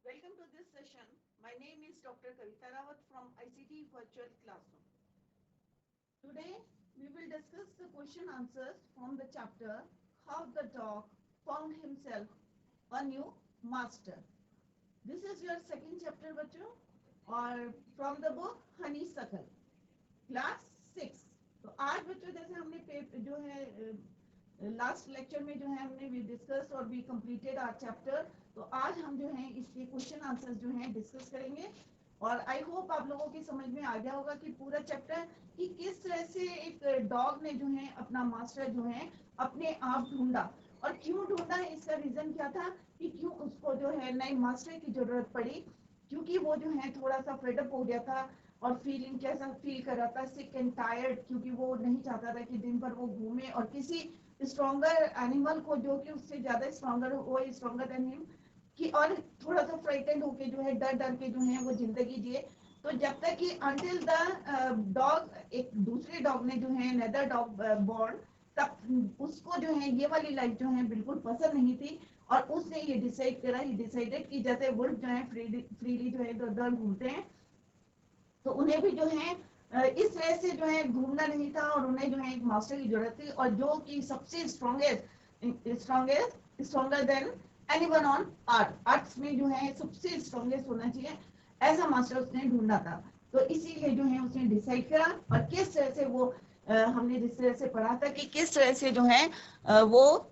Welcome to this session. My name is Dr. Kavita Rawat from ICT Virtual Classroom. Today we will discuss the question answers from the chapter How the Dog Found Himself a New Master. This is your second chapter बच्चों और from the book Honeysuckle, class 6. तो आज बच्चों जैसे हमने जो है last lecture में जो है हमने डिस्कस और भी कंप्लीटेड आवर चैप्टर, तो आज हम जो है इसके क्वेश्चन आंसर्स जो है डिस्कस करेंगे और आई होप आप लोगों की समझ में आ गया होगा कि पूरा चैप्टर कि किस तरह से एक डॉग ने जो है अपना मास्टर जो है अपने आप ढूंढा और क्यों ढूंढा, इसका रीजन क्या था कि क्यों उसको जो है नए मास्टर की जरूरत पड़ी, क्योंकि वो जो है थोड़ा सा फेडअप हो गया था और फीलिंग कैसा फील कर रहा था, सिक एंड टायर्ड, क्योंकि वो नहीं चाहता था कि दिन भर वो घूमे और किसी स्ट्रॉन्गर एनिमल को जो कि उससे ज्यादा स्ट्रॉन्गर हो, स्ट्रॉन्गर देन हिम, कि और थोड़ा सा फ्राइटेंड होके जो है डर डर के जो है वो जिंदगी जिए। तो जब तक कि अंटिल द डॉग एक दूसरे डॉग ने जो है अनदर डॉग बॉर्न, तब उसको जो है ये वाली लाइफ जो है बिल्कुल पसंद नहीं थी और उसने ये डिसाइड करा, ही डिसाइडेड कि जैसे वुल्फ जो है फ्रीली जो है इधर उधर घूमते हैं, तो उन्हें भी जो है इस तरह से जो है घूमना नहीं था और उन्हें जो है एक मास्टर की जरूरत थी और जो कि सबसे stronger than anyone on earth में जो है सबसे स्ट्रॉन्गेस्ट होना चाहिए, ऐसा मास्टर उसने ढूंढा था। तो इसीलिए जो है उसने डिसाइड करा और किस तरह से वो हमने जिस तरह से पढ़ा था कि किस तरह से जो है वो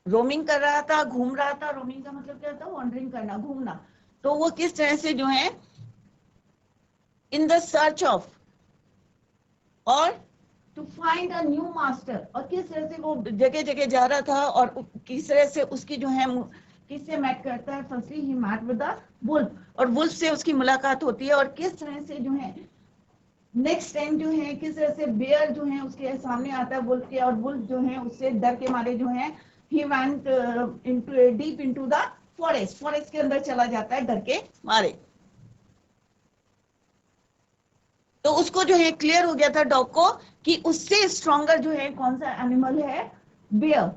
रोमिंग कर रहा था, घूम रहा था। रोमिंग का मतलब क्या होता है? वॉन्डरिंग करना, घूमना। तो वो किस तरह से जो है इन द सर्च ऑफ और to find a new master, और किस तरह से वो जगह जगह जा रहा था और किस तरह से उसकी जो है किससे मैच करता है। Firstly he met with the wolf और वुल्फ से उसकी मुलाकात होती है और किस तरह से जो है नेक्स्ट टाइम जो है किस तरह से बेयर जो है उसके सामने आता है वुल्फ के, और वुल्फ जो है उससे डर के मारे जो है he went into deep into the forest के अंदर चला जाता है डर के मारे। तो उसको जो है क्लियर हो गया था डॉग को कि उससे स्ट्रॉन्गर जो है कौन सा एनिमल है, बेयर।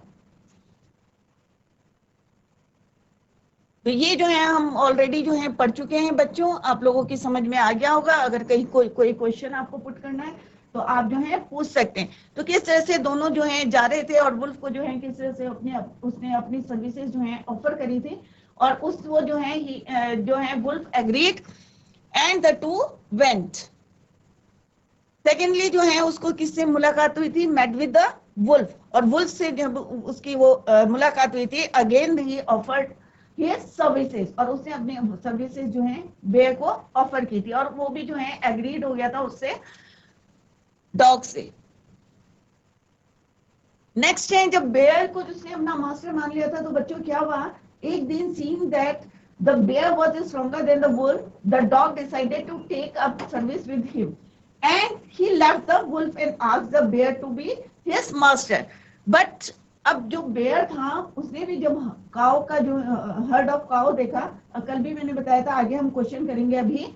तो ये जो है हम ऑलरेडी जो है पढ़ चुके हैं बच्चों, आप लोगों की समझ में आ गया होगा। अगर कहीं कोई क्वेश्चन आपको पुट करना है तो आप जो है पूछ सकते हैं। तो किस तरह से दोनों जो है जा रहे थे और वुल्फ को जो है किस तरह से उसने अपनी सर्विसेज जो है ऑफर करी थी और उस वो जो है wolf agreed and the two went. Secondly जो है उसको किससे मुलाकात हुई थी? मेट विद द वुल्फ, और वुल्फ से जब उसकी वो मुलाकात हुई थी, again he offered his services, और उसने अपनी सर्विसेज जो है बेयर को ऑफर की थी और वो भी जो है एग्रीड हो गया था उससे, डॉग से। नेक्स्ट है जब बेयर को जिसने अपना मास्टर मान लिया था, तो बच्चों क्या हुआ? एक दिन seeing that the bear was stronger than the wolf, the dog decided to take up service with him and he left the wolf and asked the bear to be his master. But अब जो bear था उसने भी जब काव का जो heard of काव देखा, कल भी मैंने बताया था, आगे हम क्वेश्चन करेंगे अभी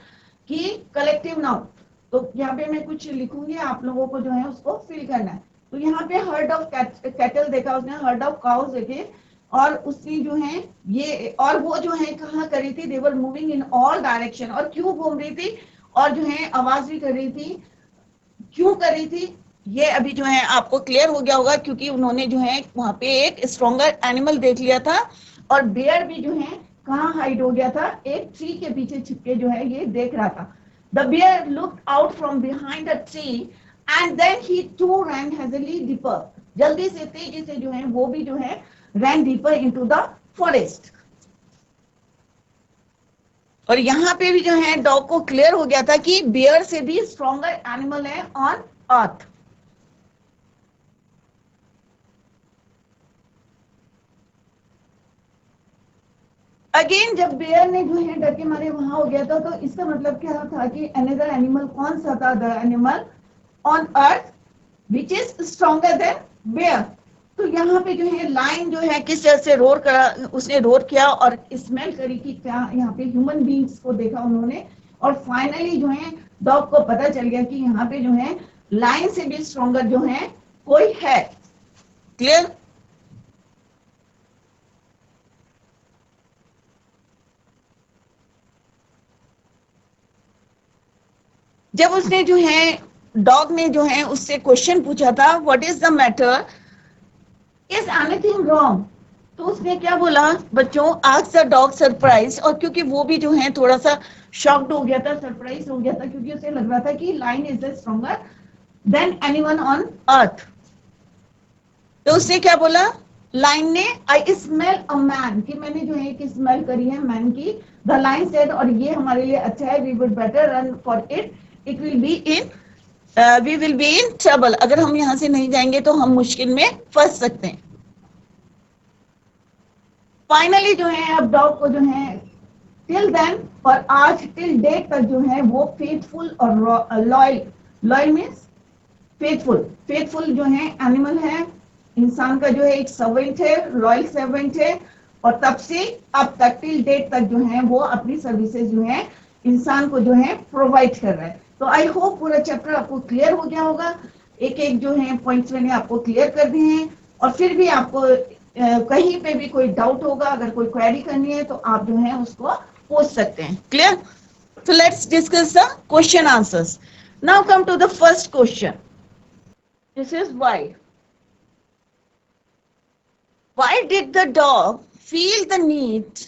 कि कलेक्टिव नाउन, तो यहाँ पे मैं कुछ लिखूंगी, आप लोगों को जो है उसको फिल करना है। तो यहाँ पे हर्ड ऑफ कैटल देखा उसने, हर्ड ऑफ काउस देखे, और उसकी जो है ये, और वो जो है कहाँ कर रही थी? They were moving in all direction, और क्यों घूम रही थी और जो है आवाज भी कर रही थी, क्यों कर रही थी ये अभी जो है आपको क्लियर हो गया होगा, क्योंकि उन्होंने जो है वहां पे एक स्ट्रॉन्गर एनिमल देख लिया था और बेयर भी जो है कहाँ हाइड हो गया था? एक ट्री के पीछे छिपके जो है ये देख रहा था। The bear looked out from behind a tree and then he too ran hazily deeper, जल्दी से तेजी से जो है वो भी जो है ran deeper into the forest। और यहाँ पे भी जो है डॉग को क्लियर हो गया था कि बियर से भी स्ट्रॉन्गर एनिमल है ऑन अर्थ। अगेन जब बेयर ने जो है डर के मारे वहां हो गया था, तो इसका मतलब क्या था कि अनदर एनिमल कौन सा था? The animal on earth which is stronger than bear. तो यहाँ पे जो है लाइन जो है किस तरह से रोर करा, उसने रोर किया और स्मेल करी कि क्या यहाँ पे ह्यूमन बींग्स को देखा उन्होंने, और फाइनली जो है डॉग को पता चल गया कि यहाँ पे जो है लाइन से भी स्ट्रॉन्गर जो है कोई है। क्लियर? जब उसने जो है डॉग ने जो है उससे क्वेश्चन पूछा था what is the matter, is anything wrong, तो उसने क्या बोला बच्चों, आस्क द डॉग सरप्राइज, और क्योंकि वो भी जो है थोड़ा सा शॉक्ड हो गया था, सरप्राइज हो गया था, क्योंकि उसे लग रहा था कि line is stronger than anyone on earth. तो उसने क्या बोला, लाइन ने, आई स्मेल अ मैन, कि मैंने जो है एक स्मेल करी है मैन की। द लाइन सेड, और ये हमारे लिए अच्छा है, we would better run for it, it will be in, we will be in trouble, अगर हम यहाँ से नहीं जाएंगे तो हम मुश्किल में फंस सकते हैं। फाइनली जो है अब डॉग को जो है टिल देन, और आज टिल डेट तक जो है वो फेथफुल और loyal, loyal means faithful, faithful जो है एनिमल है, इंसान का जो है एक सर्वेंट है, रॉयल सर्वेंट है, और तब से अब तक टिल डेट तक जो है वो अपनी सर्विसेज जो है इंसान को जो है प्रोवाइड कर रहा है। तो आई होप पूरा चैप्टर आपको क्लियर हो गया होगा, एक एक जो है पॉइंट्स मैंने आपको क्लियर कर दिए हैं, और फिर भी आपको कहीं पे भी कोई डाउट होगा, अगर कोई क्वेरी करनी है तो आप जो है उसको पूछ सकते हैं। Clear? So let's discuss the question answers. Now come to the first question. This is why. Why did the dog feel the need?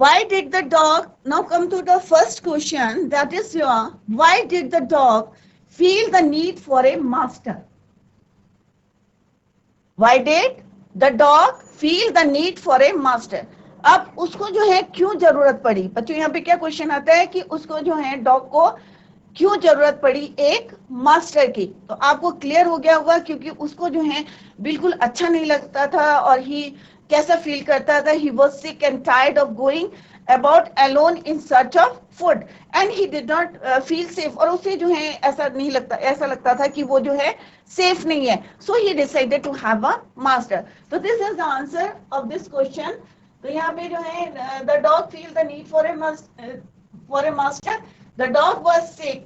Why did the dog, now come to the first question, that is your, why did the dog feel the need for a master? Why did the dog feel the need for a master? अब उसको जो है क्यों जरूरत पड़ी, बच्चों यहाँ पे क्या क्वेश्चन आता है कि उसको जो है डॉग को क्यों जरूरत पड़ी एक मास्टर की। तो आपको क्लियर हो गया होगा, क्योंकि उसको जो है बिल्कुल अच्छा नहीं लगता था, और ही कैसा फील करता था, he was sick and tired of going about alone in search of food and he did not feel safe, और उसे जो है ऐसा नहीं लगता, ऐसा लगता था कि वो जो है सेफ नहीं है। So he decided to have a master. तो this is the answer of this question. तो यहाँ पे जो है the dog feel the need for a master, the dog was sick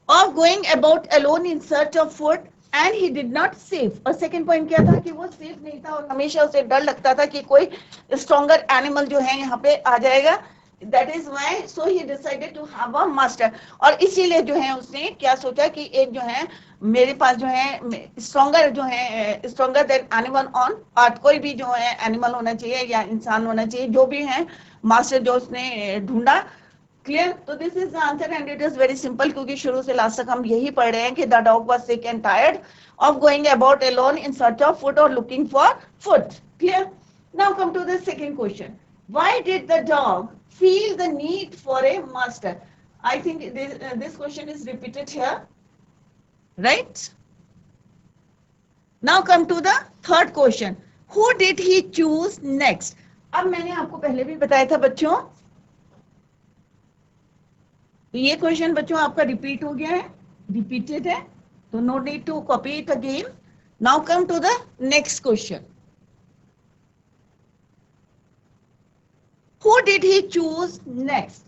of going about alone in search of food and he did not save। और second point क्या था कि वो सेफ नहीं था, और हमेशा उसे डर लगता था कि कोई स्ट्रॉन्गर एनिमल जो है यहाँ पे आ जाएगा। That is why so he decided to have a master. और इसीलिए जो है उसने क्या सोचा कि एक जो है मेरे पास जो है स्ट्रॉन्गर जो है, स्ट्रॉन्गर देन एनिमल ऑन अर्थ, कोई भी जो है एनिमल होना चाहिए या इंसान होना चाहिए, जो भी है मास्टर जो उसने ढूंढा। क्लियर? तो this is the answer and it is very simple, क्योंकि शुरू से लास्ट तक हम यही पढ़ रहे हैं कि the dog was sick and tired of going about alone in search of food और looking for food. Clear? Now come to the second question, why did the dog feel the need for a master? I think this question is repeated here, right? Now come to the third question, who did he choose next? अब मैंने आपको पहले भी बताया था बच्चों, तो ये क्वेश्चन बच्चों आपका रिपीट हो गया है, रिपीटेड है, तो no need to copy it again. Now come to the next question, who did he choose next?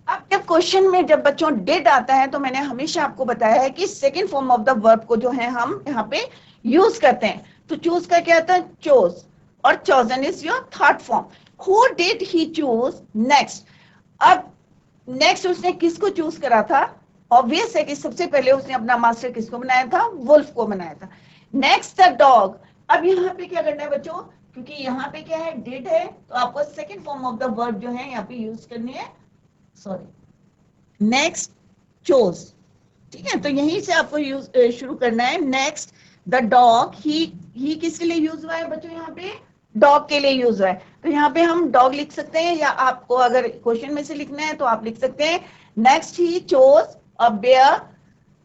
अब जब क्वेश्चन में जब बच्चों डिड आता है, तो मैंने हमेशा आपको बताया है कि second form of the verb को जो है हम यहाँ पे यूज करते हैं। तो चूज का क्या था, चोज, और chosen is your third form. Who did he choose next? अब नेक्स्ट उसने किसको चूज करा था? ऑब्वियस है कि सबसे पहले उसने अपना मास्टर किसको बनाया था, वुल्फ को बनाया था। Next the dog. अब यहाँ पे क्या करना है बच्चों, क्योंकि यहाँ पे क्या है, डिड है, तो आपको second form of the verb जो है यहाँ पे यूज करनी है, सॉरी, नेक्स्ट चोज। ठीक है, तो यहीं से आपको यूज शुरू करना है। नेक्स्ट द डॉग, ही किसके लिए यूज हुआ है बच्चों, यहाँ पे डॉग के लिए यूज हुआ है। तो यहाँ पे हम डॉग लिख सकते हैं, या आपको अगर क्वेश्चन में से लिखना है तो आप लिख सकते हैं next he chose a bear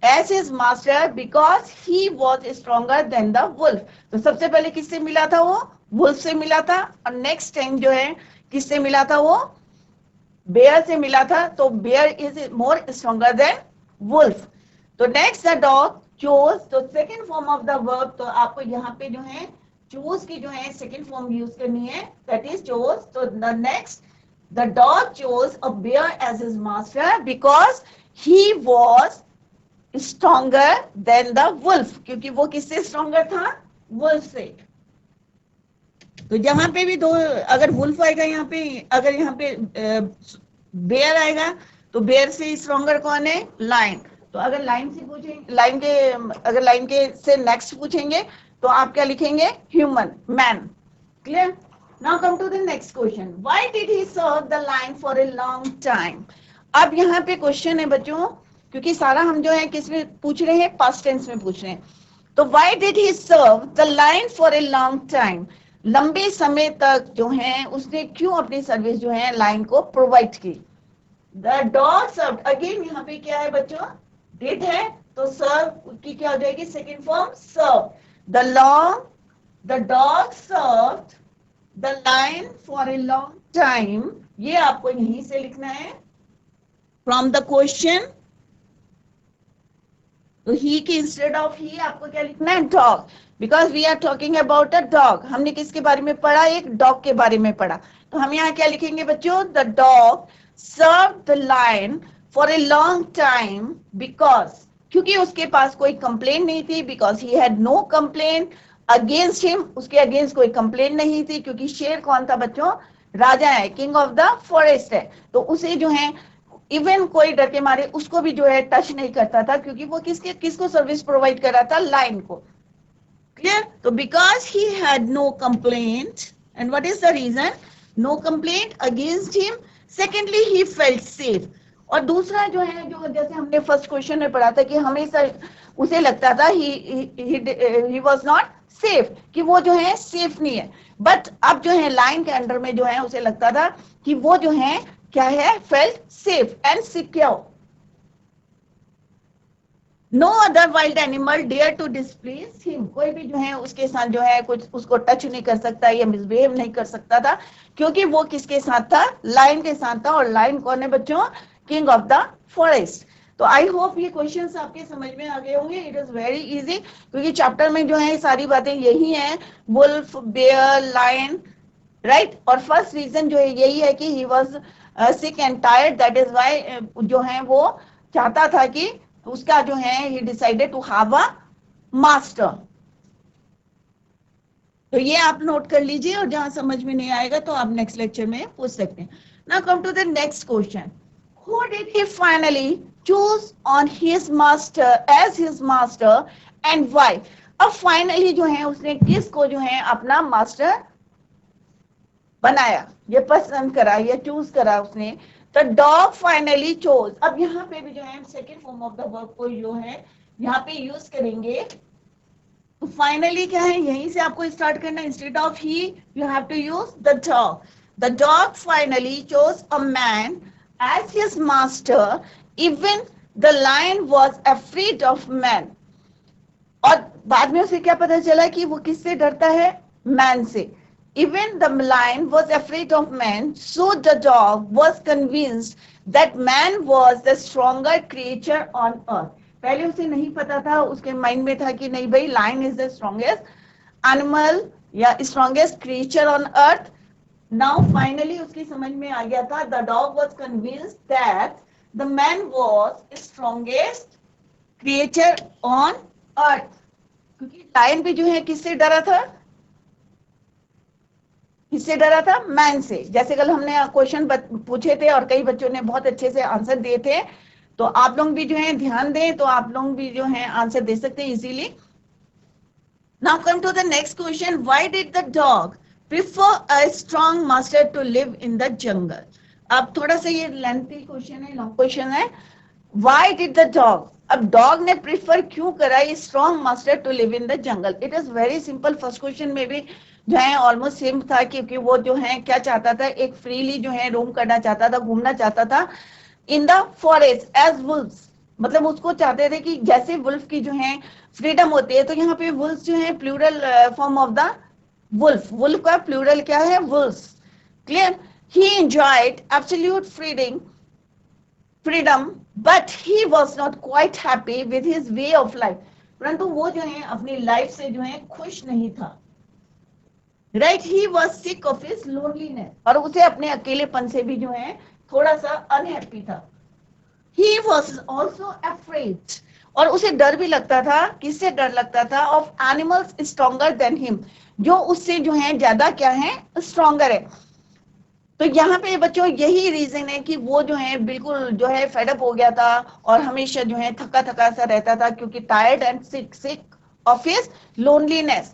as his master because he was stronger than the wolf। तो सबसे पहले किससे मिला था वो, वुल्फ से मिला था, और नेक्स्ट टाइम जो है किससे मिला था वो, बेयर से मिला था। तो bear is more stronger than wolf. तो नेक्स्ट द डॉग चोज, तो second form of the verb, तो आपको यहाँ पे जो है चूज की जो है सेकेंड फॉर्म यूज करनी है, दैट इज चोज। तो the next the dog chose a bear as his master because he was stronger than the wolf, क्योंकि वो किससे स्ट्रॉन्गर था, वुल्फ से। तो जहां पे भी दो, अगर वुल्फ आएगा यहाँ पे, अगर यहाँ पे बेयर आएगा तो बेयर से स्ट्रॉन्गर कौन है? लाइन। तो अगर लाइन से पूछेंगे, लाइन के, अगर लाइन के से नेक्स्ट पूछेंगे तो आप क्या लिखेंगे? Human, man. Clear? Now come to the next question, why did he serve the lion for a long time? अब यहाँ पे क्वेश्चन है बच्चों, क्योंकि सारा हम जो है किस में पूछ रहे हैं? पास्ट टेंस में पूछ रहे हैं। तो why did he serve the line for a long time? लंबे समय तक जो है उसने क्यों अपनी सर्विस जो है लाइन को प्रोवाइड की? The dog served, अगेन यहाँ पे क्या है बच्चों? did है, तो serve की क्या हो जाएगी? Second form serve. The dog served the line for a long time. ये आपको यहीं से लिखना है from the question. तो ही की इंस्टेड ऑफ ही आपको क्या लिखना है? Dog, because we are talking about a dog. हमने किसके बारे में पढ़ा? एक डॉग के बारे में पढ़ा। तो हम यहाँ क्या लिखेंगे बच्चों? The dog serve the lion for a long time because, क्योंकि उसके पास कोई कंप्लेंट नहीं थी, because he had no complaint against him, उसके अगेंस्ट कोई कंप्लेंट नहीं थी, क्योंकि शेर कौन था बच्चों? राजा है, किंग ऑफ द फॉरेस्ट है। तो उसे जो है इवन कोई डर के मारे उसको भी जो है टच नहीं करता था, क्योंकि वो किसको सर्विस प्रोवाइड कर रहा था? लाइन को। क्लियर? तो because he had no complaint, and what is the reason? No complaint against him, secondly he felt safe. और दूसरा जो है, जो जैसे हमने फर्स्ट क्वेश्चन में पढ़ा था कि हमेशा उसे लगता था ही वाज नॉट सेफ, कि वो जो है सेफ नहीं है। बट अब जो है लाइन के अंडर में जो है उसे लगता था कि वो जो है क्या है? Felt safe and secure. No other wild animal dare to displace him, कोई भी जो है उसके साथ जो है कुछ उसको टच नहीं कर सकता या मिसबिहेव नहीं कर सकता था, क्योंकि वो किसके साथ था? लाइन के साथ था। और लाइन कौन है बच्चों? King of the forest. तो आई होप ये क्वेश्चंस आपके समझ में आ गए होंगे। इट इज वेरी इजी, क्योंकि चैप्टर में जो है सारी बातें यही है, वुल्फ, बेयर, लाइन, राइट। और फर्स्ट रीजन जो है यही है कि he was sick and tired, that is why जो है वो चाहता था कि उसका जो है he decided to have a master. तो ये आप नोट कर लीजिए, और जहां समझ में नहीं आएगा तो आप नेक्स्ट लेक्चर में पूछ सकते हैं। Now come to the next question, who did he finally choose on his master as his master and why? अब फाइनली जो है उसने किसको जो है अपना मास्टर बनाया, ये पसंद करा, ये चूज करा उसने? The dog finally chose. अब यहाँ पे भी जो है second form of the verb को जो है यहाँ पे यूज करेंगे। तो फाइनली क्या है? यहीं से आपको स्टार्ट करना। Instead of he you have to use the dog. The dog finally chose a man as his master, even the lion was afraid of man. और बाद में उसे क्या पता चला कि वो किससे डरता है? मैन से। Even the lion was afraid of man, so the dog was convinced that man was the stronger creature on earth. पहले उसे नहीं पता था, उसके माइंड में था कि नहीं भाई, lion is the strongest animal या strongest creature on earth. Now finally उसकी समझ में आ गया था, the dog was convinced that the man was strongest creature on earth. क्योंकि lion भी जो है किससे डरा था? किससे डरा था? मैन से। जैसे कल हमने क्वेश्चन पूछे थे और कई बच्चों ने बहुत अच्छे से आंसर दिए थे, तो आप लोग भी जो है ध्यान दें, तो आप लोग भी जो है आंसर दे सकते हैं easily. Now come to the next question, why did the dog prefer a strong master to live in the jungle? अब थोड़ा सा ये लेंथी क्वेश्चन है, लॉन्ग क्वेश्चन है। व्हाई डिड द डॉग, अब डॉग ने प्रिफर क्यों करा ये strong master to live in the jungle? It is very simple. First question में भी जो है ऑलमोस्ट सेम था, क्योंकि वो जो है क्या चाहता था? एक फ्रीली जो है रोम करना चाहता था, घूमना चाहता था in the forest as wolfs. मतलब उसको चाहते थे कि जैसे वुल्फ की जो है फ्रीडम होती है, तो यहाँ पे वुल्फ जो है plural form of the wolf, wolf का प्लूरल क्या है? Wolfs. Clear? He enjoyed absolute freedom, but he was not quite happy with his way of life. परंतु वो जो है अपनी लाइफ से जो है खुश नहीं था। Right? He was sick of his loneliness, और उसे अपने अकेलेपन से भी जो है थोड़ा सा अनहैप्पी था। ही वॉज ऑल्सो अफ्रेड, और उसे डर भी लगता था। किससे डर लगता था? Of animals stronger than him, जो उससे जो है ज्यादा क्या है, स्ट्रॉन्गर है। तो यहाँ पे बच्चों यही रीजन है कि वो जो है बिल्कुल जो है फेडअप हो गया था और हमेशा जो है थका थका सा रहता था, क्योंकि tired and sick of his loneliness,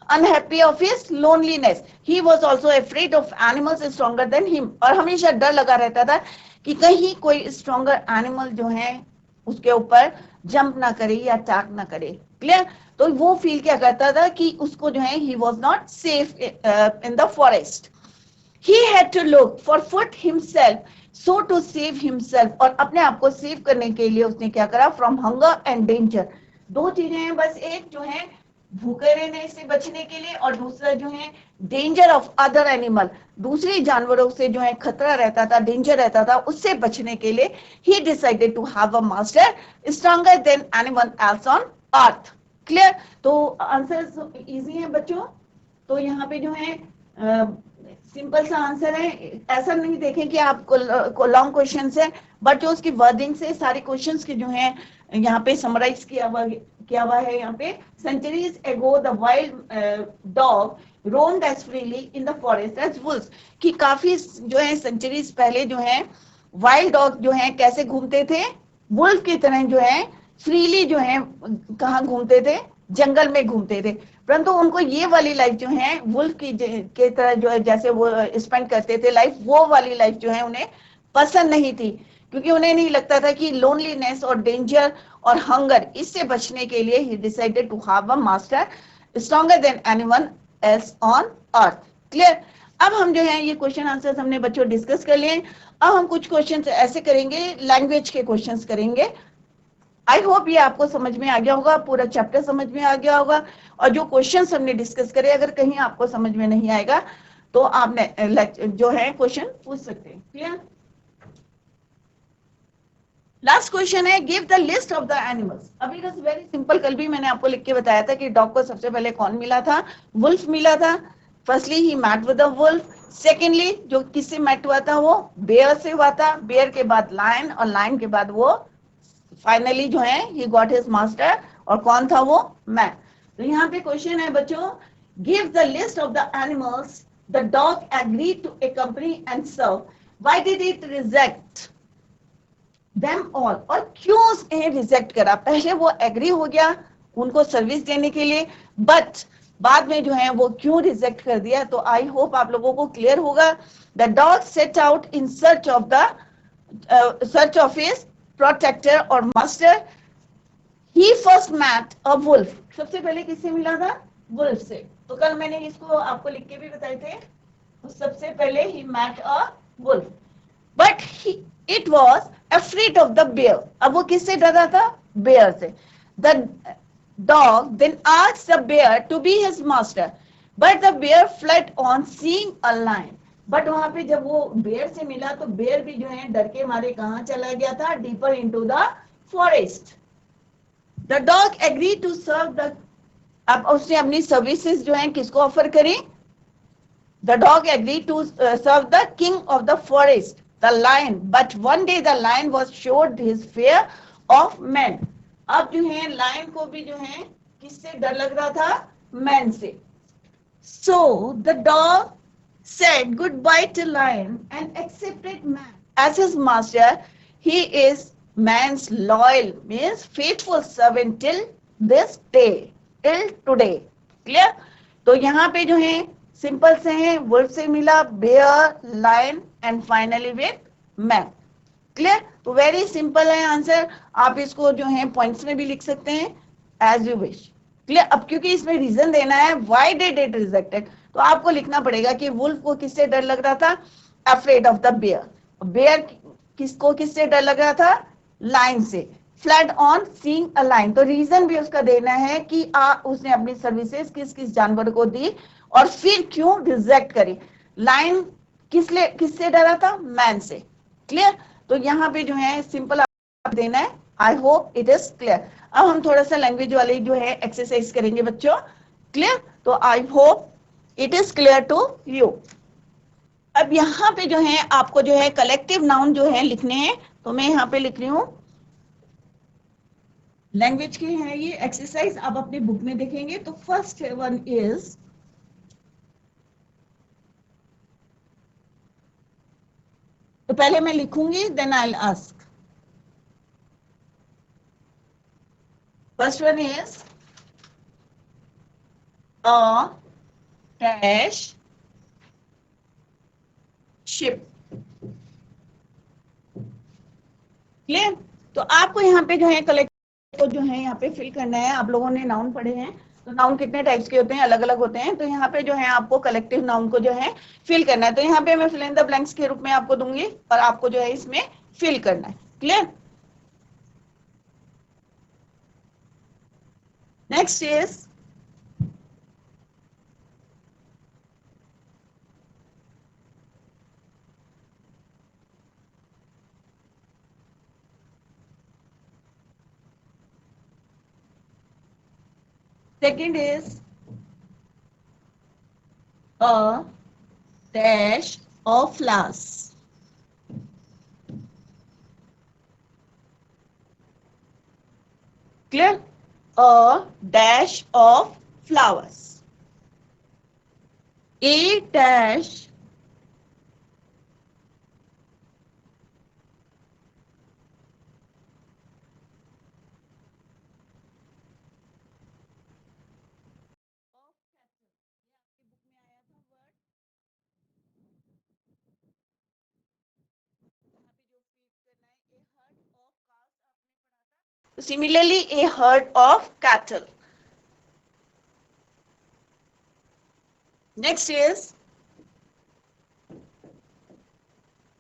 unhappy of his loneliness. He was also afraid of animals stronger than him, और हमेशा डर लगा रहता था कि कहीं कोई स्ट्रॉन्गर एनिमल जो है उसके ऊपर जंप ना करे या अटैक ना करे। क्लियर? तो वो फील क्या करता था कि उसको जो है he was not safe in the forest. He had to look for food himself, so to save himself, और अपने आप को सेव करने के लिए उसने क्या करा? From hunger and danger। दो चीजें हैं बस, एक जो है भूखे रहने से बचने के लिए, और दूसरा जो है डेंजर ऑफ अदर एनिमल, दूसरे जानवरों से जो है खतरा रहता था, डेंजर रहता था, उससे बचने के लिए he decided to have a master stronger than anyone else on earth। Clear? तो आंसर इजी है बच्चों। तो यहाँ पे जो है सिंपल सा आंसर है। ऐसा नहीं देखें कि आपको लॉन्ग क्वेश्चन है, बट जो उसकी वर्डिंग से सारे क्वेश्चंस के जो है यहाँ पे समराइज किया हुआ है। यहाँ पे centuries ago the wild dog roamed as freely in the forest as wolves, कि काफी जो है सेंचुरीज पहले जो है वाइल्ड डॉग जो है कैसे घूमते थे? वुल्फ की तरह जो है फ्रीली जो है कहाँ घूमते थे? जंगल में घूमते थे। परंतु उनको ये वाली लाइफ जो है वुल्फ की के तरह जो है जैसे वो स्पेंड करते थे लाइफ, वो वाली लाइफ जो है उन्हें पसंद नहीं थी, क्योंकि उन्हें नहीं लगता था कि लोनलीनेस और डेंजर और हंगर, इससे बचने के लिए he decided to have a master stronger than anyone else on earth. Clear? अब हम जो है ये क्वेश्चन आंसर हमने बच्चों डिस्कस कर लिए। अब हम कुछ क्वेश्चन ऐसे करेंगे, लैंग्वेज के क्वेश्चन करेंगे। आई होप ये आपको समझ में आ गया होगा, पूरा चैप्टर समझ में आ गया होगा, और जो क्वेश्चन हमने डिस्कस करे अगर कहीं आपको समझ में नहीं आएगा तो आपने जो है क्वेश्चन पूछ सकते हैं। क्लियर? लास्ट क्वेश्चन है give the list of the animals. अभी इट इज वेरी सिंपल, कल भी मैंने आपको लिख के बताया था कि डॉग को सबसे पहले कौन मिला था? वुल्फ मिला था। Firstly he met with the wolf. Secondly जो किससे मैट हुआ था? वो बेयर से हुआ था। बेयर के बाद लायन, और लायन के बाद वो फाइनली जो है ही गॉट हिज मास्टर, और कौन था वो? मैन। तो यहाँ पे क्वेश्चन है बच्चों, give the list of the animals the dog agreed to accompany and serve, why did it reject them all, और क्यों उसने रिजेक्ट करा? पहले वो एग्री हो गया उनको सर्विस देने के लिए, बट बाद में जो है वो क्यों रिजेक्ट कर दिया? तो आई होप आप लोगों को क्लियर होगा। The dog set out in search of his protector or master. He first met a wolf. सबसे पहले किससे मिला था? wolf से। तो कल मैंने इसको आपको लिख के भी बताए थे। तो सबसे पहले he met a wolf, but it was afraid of the bear. अब वो किससे डरा था? bear से। The dog then asked the bear to be his master, but the bear fled on seeing a lion. But वहां पे जब वो बेयर से मिला तो बेयर भी जो है डर के मारे कहां चला गया था? Deeper into the forest. The dog agree to serve the, अब उसने अपनी सर्विसेज जो है किसको ऑफर करी? The dog agree to serve the king of the forest, the lion, but one day the lion was showed his fear of man. अब जो है लायन को भी जो है किससे डर लग रहा था? मैन से। So the dog said goodbye to lion and accepted man as his master. He is man's loyal, means faithful servant till this day, till today. Clear? तो यहाँ पे जो है सिंपल से है, wolf से मिला, bear, lion and finally with man. Clear? तो वेरी सिंपल है आंसर। आप इसको जो है पॉइंट्स में भी लिख सकते हैं एज यू विश। क्लियर? अब क्योंकि इसमें रीजन देना है व्हाई डिड इट रिजेक्टेड, तो आपको लिखना पड़ेगा कि वुल्फ को किससे डर लग रहा था? Afraid of the bear. Bear किसको किससे डर लग रहा था? लाइन से। Fled on seeing a lion, तो रीजन भी उसका देना है कि उसने अपनी सर्विसेज किस किस जानवर को दी और फिर क्यों रिजेक्ट करी। लाइन किससे डरा था? मैन से। क्लियर? तो यहाँ पे जो है सिंपल देना है। आई होप इट इज क्लियर। अब हम थोड़ा सा लैंग्वेज वाली जो है एक्सरसाइज करेंगे बच्चों। क्लियर? तो I hope it is clear to you. अब यहाँ पे जो है आपको जो है कलेक्टिव नाउन जो है लिखने हैं, तो मैं यहाँ पे लिख रही हूँ लैंग्वेज के हैं ये एक्सरसाइज, आप अपने बुक में देखेंगे। तो फर्स्ट वन इज, तो पहले मैं लिखूंगी, then I will ask. First one is a dash ship. Clear? तो आपको यहाँ पे जो है कलेक्ट को जो है यहाँ पे फिल करना है। आप लोगों ने नाउन पढ़े हैं, तो नाउन कितने टाइप्स के होते हैं, अलग अलग होते हैं। तो यहाँ पे जो है आपको कलेक्टिव नाउन को जो है फिल करना है। तो यहाँ पे मैं फिल इन द ब्लैंक्स के रूप में आपको दूंगी और आपको जो है इसमें फिल करना है। Clear? Next is second is a dash of flowers. Clear? A dash of flowers. A dash similarly a herd of cattle. Next is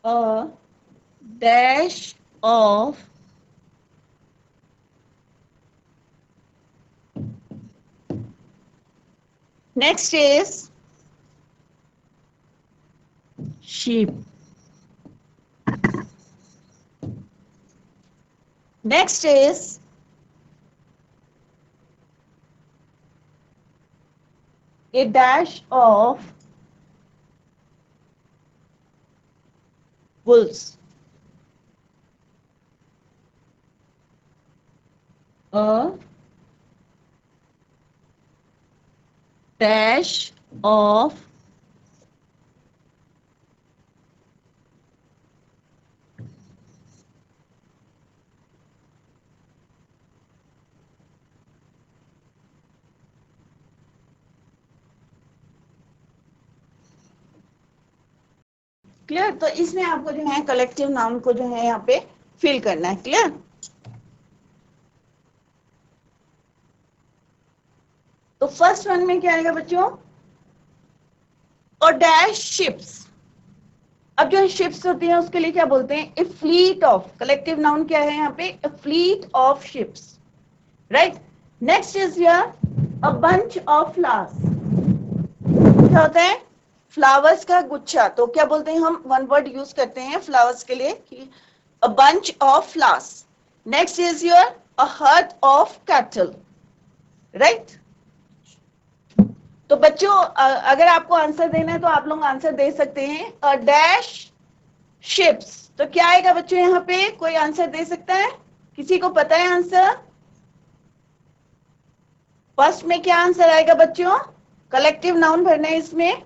a dash of next is sheep. Next is a dash of wolves. A dash of clear? तो इसमें आपको जो है collective noun को जो है यहाँ पे फिल करना है। क्लियर? तो फर्स्ट वन में क्या आएगा बच्चों? और डैश शिप्स। अब जो शिप्स होती हैं उसके लिए क्या बोलते हैं? A fleet of. Collective noun क्या है यहाँ पे? A fleet of ships. Right? Next is here a bunch of flowers. क्या होता है? फ्लावर्स का गुच्छा। तो क्या बोलते हैं हम? वन वर्ड यूज करते हैं फ्लावर्स के लिए कि अ bunch of flowers. Next is here a herd of cattle. Right? तो बच्चों अगर आपको आंसर देना है तो आप लोग आंसर दे सकते हैं। A dash ships. तो क्या आएगा बच्चों यहाँ पे? कोई आंसर दे सकता है? किसी को पता है आंसर? फर्स्ट में क्या आंसर आएगा बच्चों? कलेक्टिव नाउन भरना है इसमें,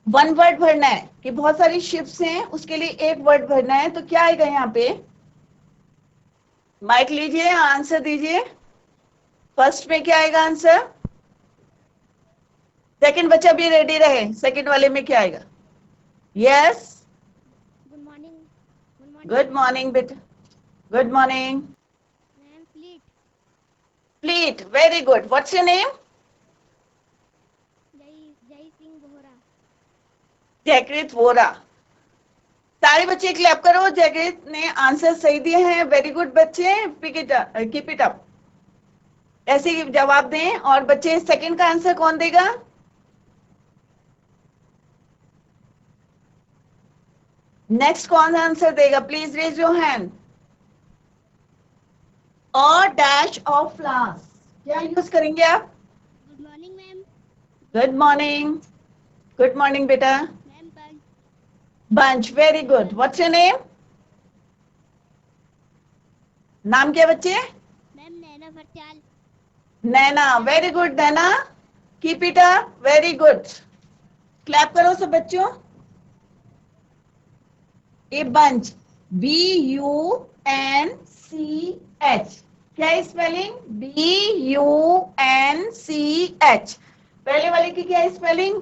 वन वर्ड भरना है कि बहुत सारी शिप्स हैं, उसके लिए एक वर्ड भरना है। तो क्या आएगा यहाँ पे? माइक लीजिए, आंसर दीजिए। फर्स्ट में क्या आएगा आंसर? सेकंड बच्चा भी रेडी रहे, सेकंड वाले में क्या आएगा? Yes, good morning. Good morning बेटा, good morning. Ma'am fleet. Fleet, very good. What's your name? Jai जय सिंह बोहरा। जयकृत वोरा। सारे बच्चे क्लैप करो। जयकृत ने आंसर सही दिए हैं, वेरी गुड बच्चे, pick it up, keep it up. ऐसे ही जवाब दें। और बच्चे सेकंड का आंसर कौन देगा? नेक्स्ट कौन आंसर देगा? Please raise your hand. और डैश ऑफ फ्लावर्स क्या यूज करेंगे आप? Good morning ma'am. Good morning, good morning बेटा। Ma'am bunch. Bunch, very good. What's your name? नाम क्या बच्चे? Ma'am Naina Farchal. Naina, very good Naina, keep it up, very good. Clap करो सब बच्चों। ए बंच, BUNCH, क्या है स्पेलिंग? BUNCH। पहले वाले की क्या है spelling?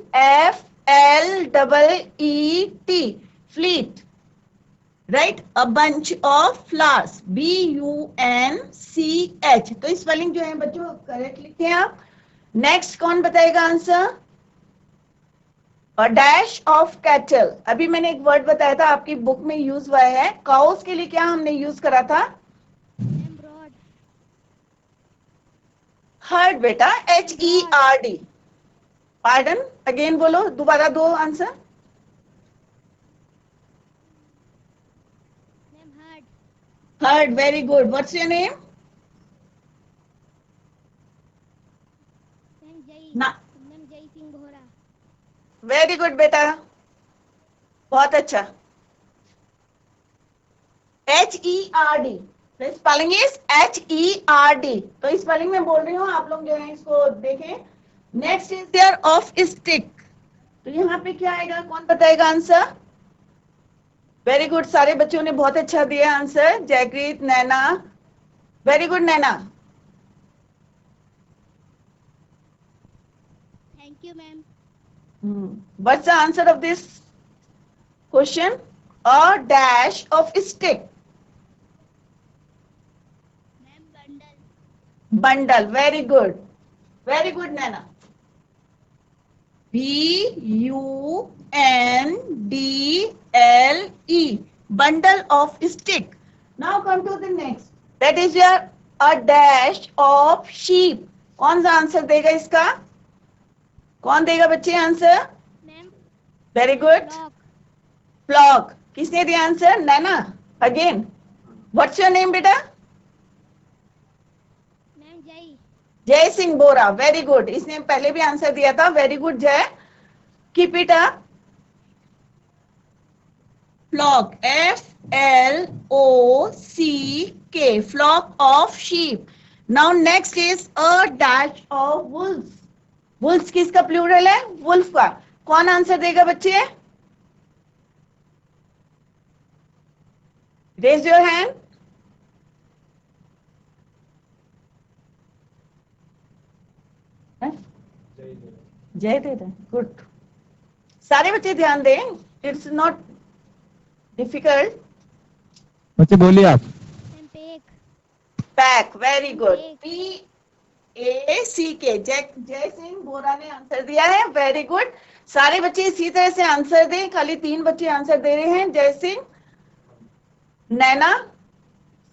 FLEET, fleet, right? A bunch of flowers, BUNCH। तो स्पेलिंग जो है बच्चों करेक्ट लिखे आप। नेक्स्ट कौन बताएगा आंसर? डैश ऑफ कैटल, अभी मैंने एक वर्ड बताया था आपकी बुक में यूज हुआ है। काउस के लिए क्या हमने यूज करा था? Ma'am broad. हर्ड बेटा, HERD। पार्डन, अगेन बोलो, दोबारा दो answer. Ma'am hard. Herd, very good. What's your name? Ma'am Jay. ना, मैम जय सिंह बोहरा। वेरी गुड बेटा, बहुत अच्छा। HERD, spelling is HERD। तो स्पेलिंग में बोल रही हूँ, आप लोग जो है इसको देखें। Next is there of stick, तो यहाँ पे क्या आएगा? कौन बताएगा आंसर? वेरी गुड, सारे बच्चों ने बहुत अच्छा दिया answer. Jaykrit, Naina, very good Naina. Thank you ma'am. What's the answer of this question? A dash of stick. Ma'am bundle. Bundle, very good. Very good Nana. BUNDLE, bundle of stick. Now come to the next. That is your a dash of sheep. कौन सा answer देगा इसका? कौन देगा बच्चे answer? Ma'am very good. Flock. Flock, किसने दिया answer? Naina, again. What's your name बेटा? मैम जय। जय सिंह बोरा, वेरी गुड। इसने पहले भी आंसर दिया था, very good Jay, keep it up. Flock, FLOCK, flock of sheep. Now next is a dash of wolf. Wolf किसका प्लूरल है? वुल्फ का। कौन आंसर देगा बच्चे? Raise your hand. जय दे रहे, गुड। सारे बच्चे ध्यान दें, इट्स नॉट डिफिकल्ट। बच्चे बोलिए आप। Ma'am pack. Pack, very good. Pake. PACK, जय सिंह बोरा ने आंसर दिया है, वेरी गुड। सारे बच्चे इसी तरह से आंसर दें, खाली 3 बच्चे आंसर दे रहे हैं, जय सिंह, नैना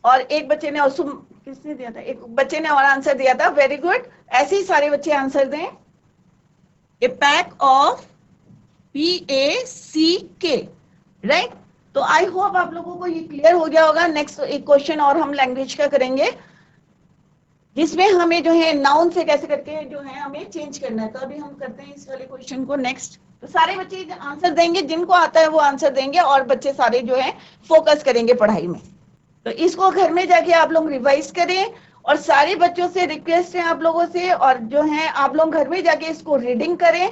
और एक बच्चे ने, और किसने दिया था? एक बच्चे ने और आंसर दिया था, वेरी गुड। ऐसे ही सारे बच्चे आंसर दें। ए पैक ऑफ PACK, राइट? तो आई होप आप लोगों को ये क्लियर हो गया होगा। नेक्स्ट एक क्वेश्चन और हम लैंग्वेज का करेंगे, जिसमें हमें जो है नाउन से कैसे करके जो है हमें चेंज करना है। तो अभी हम करते हैं इस वाले क्वेश्चन को नेक्स्ट। तो सारे बच्चे आंसर देंगे, जिनको आता है वो आंसर देंगे, और बच्चे सारे जो है फोकस करेंगे पढ़ाई में। तो इसको घर में जाके आप लोग रिवाइज करें, और सारे बच्चों से रिक्वेस्ट है आप लोगों से, और जो है आप लोग घर में जाके इसको रीडिंग करें,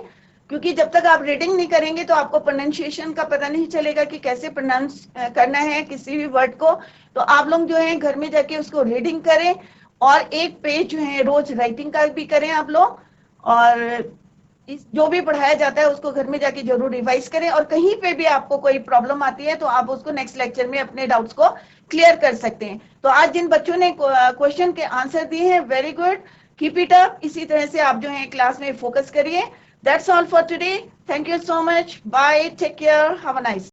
क्योंकि जब तक आप रीडिंग नहीं करेंगे तो आपको प्रोनाउंसिएशन का पता नहीं चलेगा कि कैसे प्रोनाउंस करना है किसी भी वर्ड को। तो आप लोग जो है घर में जाके उसको रीडिंग करें, और एक पेज जो है रोज राइटिंग का भी करें आप लोग, और जो भी पढ़ाया जाता है उसको घर में जाके जरूर रिवाइज करें। और कहीं पे भी आपको कोई प्रॉब्लम आती है तो आप उसको नेक्स्ट लेक्चर में अपने डाउट्स को क्लियर कर सकते हैं। तो आज जिन बच्चों ने क्वेश्चन के आंसर दिए हैं, very good, keep it up. इसी तरह से आप जो है क्लास में फोकस करिए। That's all for today, thank you so much, bye, take care, have a nice